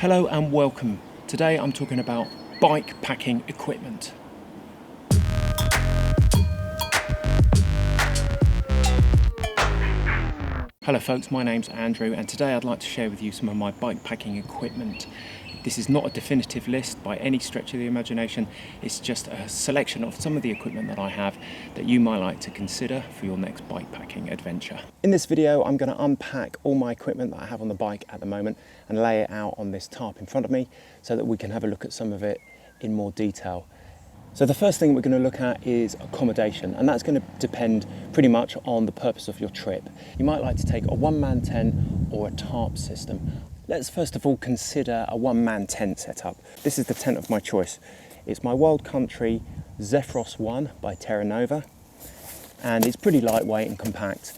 Hello and welcome. Today I'm talking about bike packing equipment. Hello folks, my name's Andrew and today I'd like to share with you some of my bike packing equipment. This is not a definitive list by any stretch of the imagination, it's just a selection of some of the equipment that I have that you might like to consider for your next bike packing adventure. In this video I'm going to unpack all my equipment that I have on the bike at the moment and lay it out on this tarp in front of me so that we can have a look at some of it in more detail. So the first thing we're going to look at is accommodation, and that's going to depend pretty much on the purpose of your trip. You might like to take a one-man tent or a TARP system. Let's first of all consider a one-man tent setup. This is the tent of my choice. It's my Wild Country Zephyros 1 by Terra, and it's pretty lightweight and compact.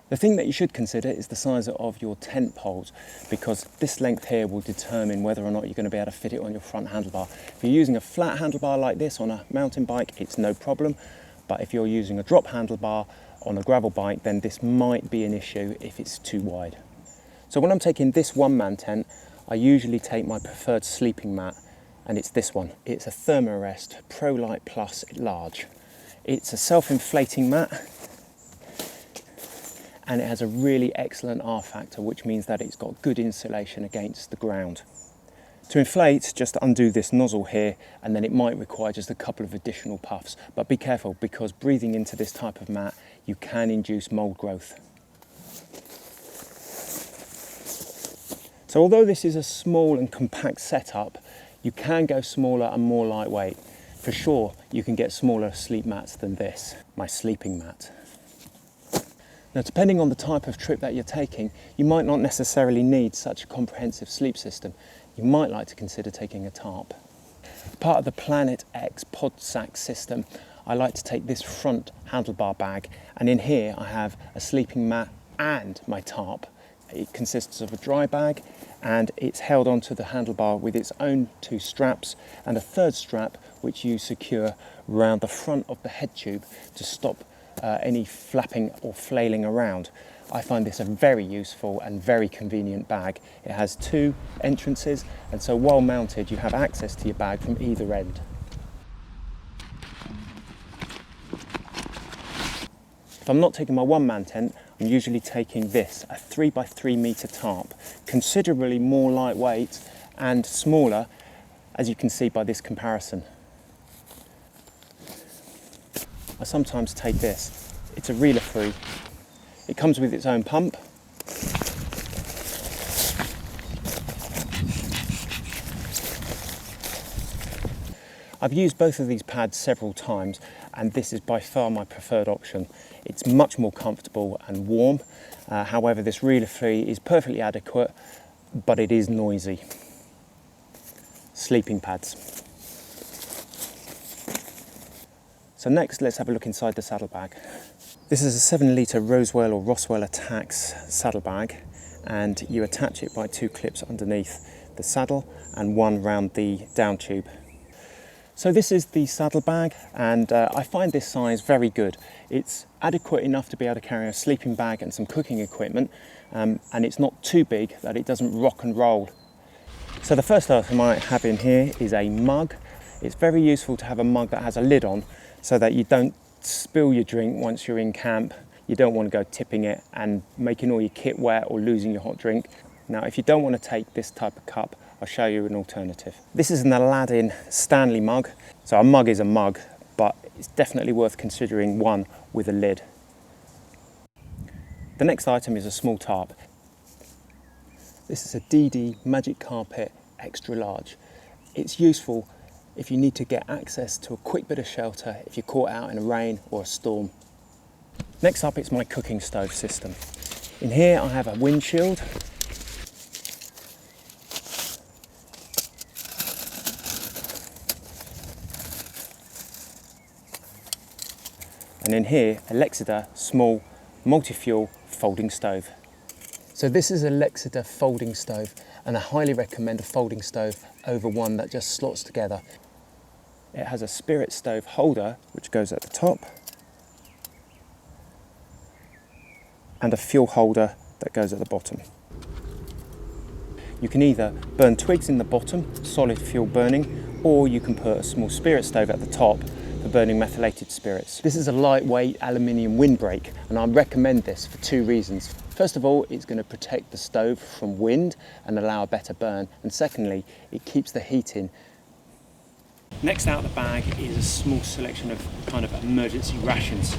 The thing that you should consider is the size of your tent poles, because this length here will determine whether or not you're going to be able to fit it on your front handlebar. If you're using a flat handlebar like this on a mountain bike, it's no problem, but if you're using a drop handlebar on a gravel bike, then this might be an issue if it's too wide. So when I'm taking this one-man tent, I usually take my preferred sleeping mat, and it's this one. It's a THERM-A-REST Prolite Plus Large. It's a self-inflating mat, and it has a really excellent R factor, which means that it's got good insulation against the ground. To inflate, just undo this nozzle here, and then it might require just a couple of additional puffs, but be careful because breathing into this type of mat, you can induce mold growth. So although this is a small and compact setup, you can go smaller and more lightweight. For sure, you can get smaller sleep mats than this, my sleeping mat. Now, depending on the type of trip that you're taking, you might not necessarily need such a comprehensive sleep system. You might like to consider taking a tarp. Part of the Planet X pod sack system, I like to take this front handlebar bag, and in here I have a sleeping mat and my tarp. It consists of a dry bag, and it's held onto the handlebar with its own two straps and a third strap which you secure around the front of the head tube to stop any flapping or flailing around. I find this a very useful and very convenient bag. It has two entrances, and so while mounted you have access to your bag from either end. If I'm not taking my one-man tent, I'm usually taking this, a 3x3 metre tarp, considerably more lightweight and smaller, as you can see by this comparison. I sometimes take this. It's a reeler free. It comes with its own pump. I've used both of these pads several times, and this is by far my preferred option. It's much more comfortable and warm. However, this reeler free is perfectly adequate, but it is noisy. Sleeping pads. So next, let's have a look inside the saddlebag. This is a 7-litre Roswheel or Roswheel Attacks saddlebag, and you attach it by two clips underneath the saddle and one round the down tube. So this is the saddlebag, and I find this size very good. It's adequate enough to be able to carry a sleeping bag and some cooking equipment, and it's not too big that it doesn't rock and roll. So the first item I have in here is a mug. It's very useful to have a mug that has a lid on so that you don't spill your drink once you're in camp. You don't want to go tipping it and making all your kit wet or losing your hot drink. Now, if you don't want to take this type of cup, I'll show you an alternative. This is an Aladdin Stanley mug. So a mug is a mug, but it's definitely worth considering one with a lid. The next item is a small tarp. This is a DD Magic Carpet Extra Large. It's useful if you need to get access to a quick bit of shelter if you're caught out in a rain or a storm. Next up, it's my cooking stove system. In here I have a windshield, and in here a Lexida small multi-fuel folding stove. So this is a Lexida folding stove, and I highly recommend a folding stove over one that just slots together. It has a spirit stove holder which goes at the top and a fuel holder that goes at the bottom. You can either burn twigs in the bottom, solid fuel burning, or you can put a small spirit stove at the top for burning methylated spirits. This is a lightweight aluminium windbreak, and I recommend this for 2 reasons. First of all, it's going to protect the stove from wind and allow a better burn, and secondly, it keeps the heat in. Next out of the bag is a small selection of kind of emergency rations.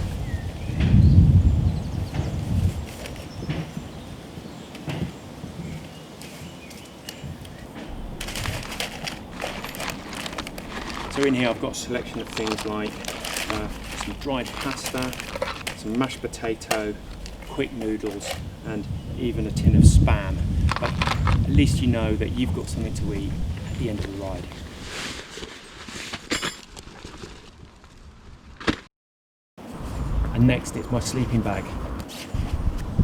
So in here I've got a selection of things like some dried pasta, some mashed potato, quick noodles, and even a tin of Spam. But at least you know that you've got something to eat at the end of the ride. And next is my sleeping bag.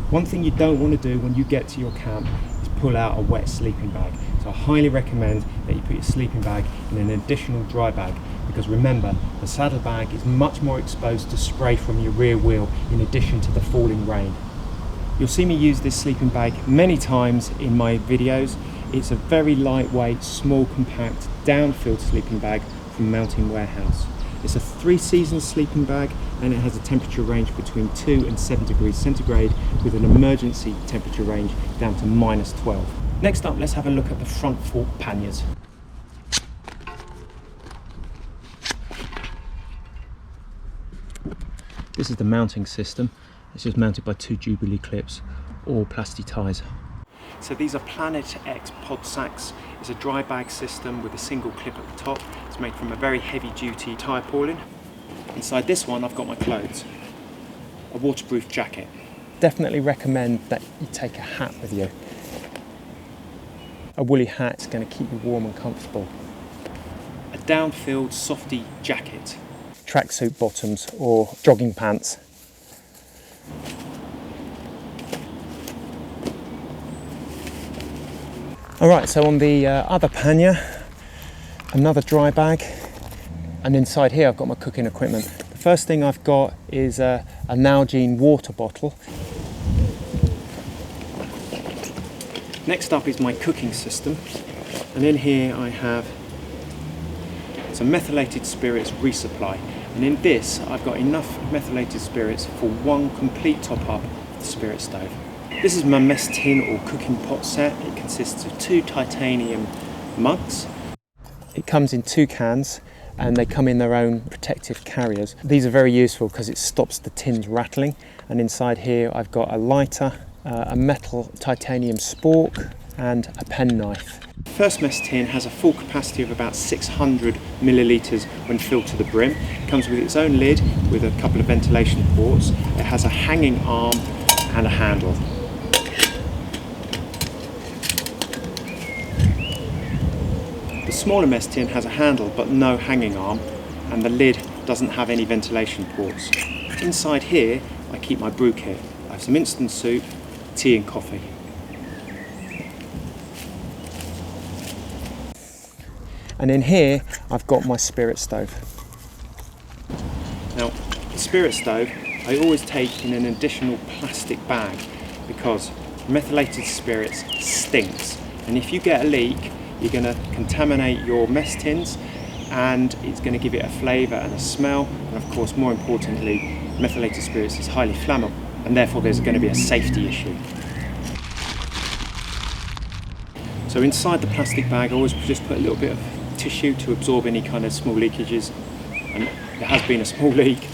One thing you don't want to do when you get to your camp is pull out a wet sleeping bag. So I highly recommend that you put your sleeping bag in an additional dry bag, because remember, the saddlebag is much more exposed to spray from your rear wheel in addition to the falling rain. You'll see me use this sleeping bag many times in my videos. It's a very lightweight, small, compact, downfilled sleeping bag from Mountain Warehouse. It's a 3-season sleeping bag, and it has a temperature range between 2 and 7 degrees centigrade with an emergency temperature range down to -12. Next up, let's have a look at the front fork panniers. This is the mounting system. It's just mounted by 2 Jubilee clips or plasti ties. So these are Planet X pod sacks. It's a dry bag system with a single clip at the top. It's made from a very heavy duty tarpaulin. Inside this one I've got my clothes, a waterproof jacket. Definitely recommend that you take a hat with you. A woolly hat is going to keep you warm and comfortable. A down-filled softy jacket. Tracksuit bottoms or jogging pants. Alright, so on the other pannier, another dry bag, and inside here I've got my cooking equipment. The first thing I've got is a Nalgene water bottle. Next up is my cooking system, and in here I have some methylated spirits resupply, and in this I've got enough methylated spirits for 1 complete top up of the spirit stove. This is my mess tin or cooking pot set. It consists of 2 titanium mugs. It comes in 2 cans, and they come in their own protective carriers. These are very useful because it stops the tins rattling. And inside here I've got a lighter, a metal titanium spork, and a penknife. The first mess tin has a full capacity of about 600 millilitres when filled to the brim. It comes with its own lid with a couple of ventilation ports. It has a hanging arm and a handle. The smaller mess tin has a handle but no hanging arm, and the lid doesn't have any ventilation ports. Inside here I keep my brew kit. I have some instant soup, tea and coffee. And in here I've got my spirit stove. Now, the spirit stove I always take in an additional plastic bag because methylated spirits stinks, and if you get a leak you're going to contaminate your mess tins, and it's going to give it a flavour and a smell, and of course more importantly methylated spirits is highly flammable, and therefore there's going to be a safety issue. So inside the plastic bag I always just put a little bit of tissue to absorb any kind of small leakages, and there has been a small leak.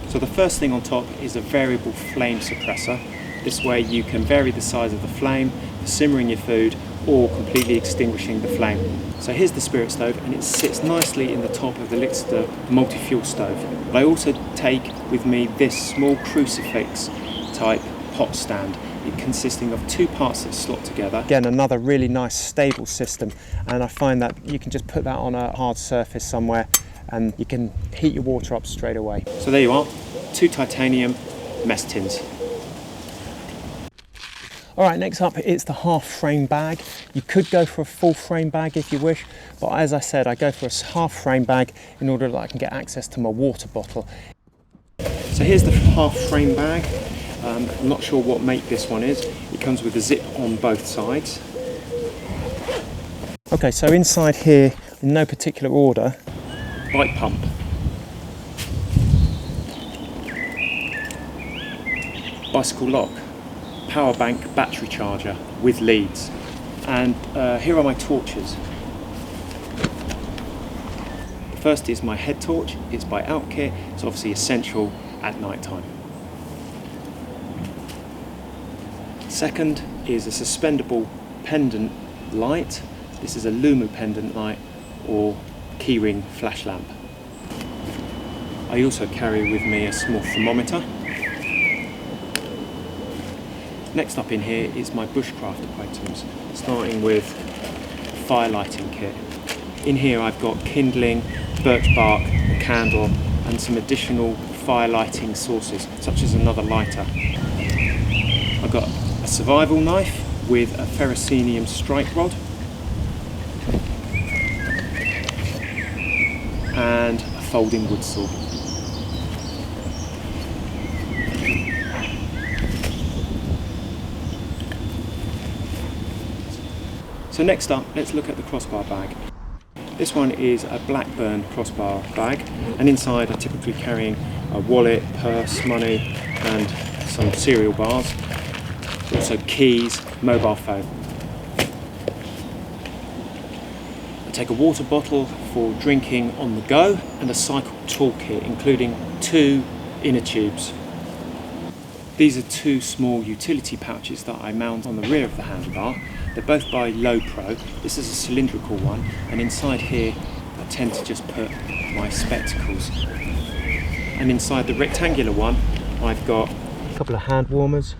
So the first thing on top is a variable flame suppressor. This way you can vary the size of the flame for simmering your food or completely extinguishing the flame. So here's the spirit stove, and it sits nicely in the top of the Lickster multi-fuel stove. But I also take with me this small crucifix type pot stand. It consisting of 2 parts that slot together. Again, another really nice stable system, and I find that you can just put that on a hard surface somewhere and you can heat your water up straight away. So there you are, 2 titanium mess tins. Alright, next up it's the half frame bag. You could go for a full frame bag if you wish, but as I said, I go for a half frame bag in order that I can get access to my water bottle. So here's the half frame bag. I'm not sure what make this one is. It It comes with a zip on both sides. Okay, so inside here, in no particular order, bike pump, bicycle lock, power bank battery charger with leads, and here are my torches. The first is my head torch. It's by Alpkit. It's obviously essential at night time. Second is a suspendable pendant light. This is a Lumu pendant light or keyring flash lamp. I also carry with me a small thermometer. Next up in here is my bushcraft items, starting with fire lighting kit. In here I've got kindling, birch bark, a candle and some additional fire lighting sources such as another lighter. I've got a survival knife with a ferrocenium strike rod and a folding wood saw. So next up, let's look at the crossbar bag. This one is a Blackburn crossbar bag, and inside I'm typically carrying a wallet, purse, money and some cereal bars, also keys, mobile phone. I take a water bottle for drinking on the go and a cycle toolkit including 2 inner tubes. These are 2 small utility pouches that I mount on the rear of the handlebar. They're both by Low Pro. This is a cylindrical one, and inside here I tend to just put my spectacles. And inside the rectangular one I've got a couple of hand warmers,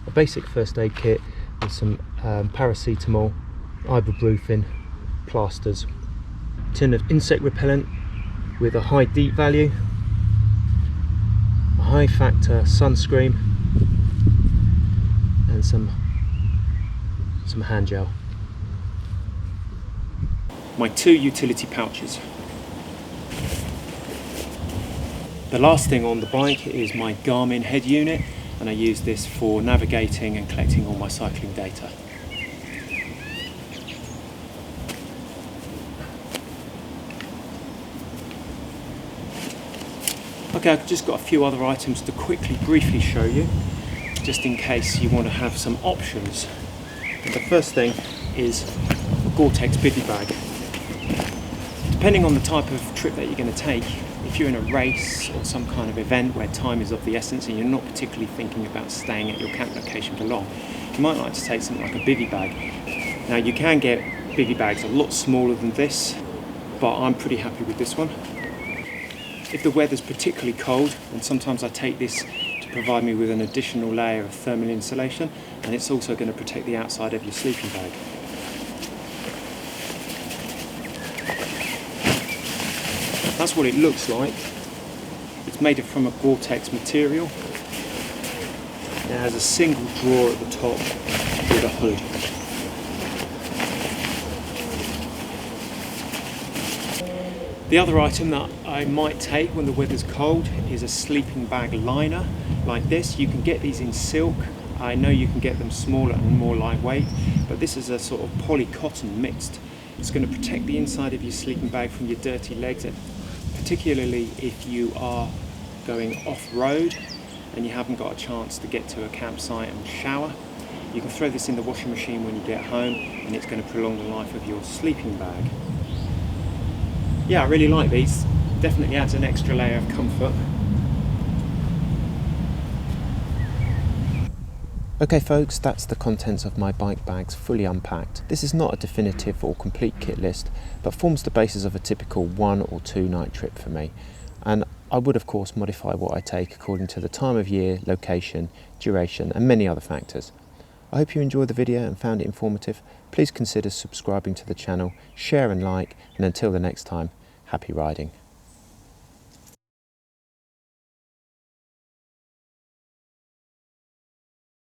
a basic first aid kit with some paracetamol, ibuprofen, plasters, a tin of insect repellent with a high DEET value, a high factor sunscreen and some hand gel. My 2 utility pouches. The last thing on the bike is my Garmin head unit, and I use this for navigating and collecting all my cycling data. Okay, I've just got a few other items to briefly show you, just in case you want to have some options. And the first thing is a Gore-Tex bivy bag. Depending on the type of trip that you're going to take, if you're in a race or some kind of event where time is of the essence and you're not particularly thinking about staying at your camp location for long, you might like to take something like a bivy bag. Now you can get bivy bags a lot smaller than this, but I'm pretty happy with this one. If the weather's particularly cold, then sometimes I take this to provide me with an additional layer of thermal insulation, and it's also going to protect the outside of your sleeping bag. That's what it looks like. It's made from a Gore-Tex material. It has a single drawer at the top with a hood. The other item that I might take when the weather's cold is a sleeping bag liner like this. You can get these in silk. I know you can get them smaller and more lightweight, but this is a sort of poly cotton mixed. It's going to protect the inside of your sleeping bag from your dirty legs, particularly if you are going off-road and you haven't got a chance to get to a campsite and shower. You can throw this in the washing machine when you get home, and it's going to prolong the life of your sleeping bag. Yeah, I really like these. Definitely adds an extra layer of comfort. Okay folks, that's the contents of my bike bags fully unpacked. This is not a definitive or complete kit list, but forms the basis of a typical 1 or 2 night trip for me. And I would of course modify what I take according to the time of year, location, duration and many other factors. I hope you enjoyed the video and found it informative. Please consider subscribing to the channel, share and like, and until the next time, happy riding.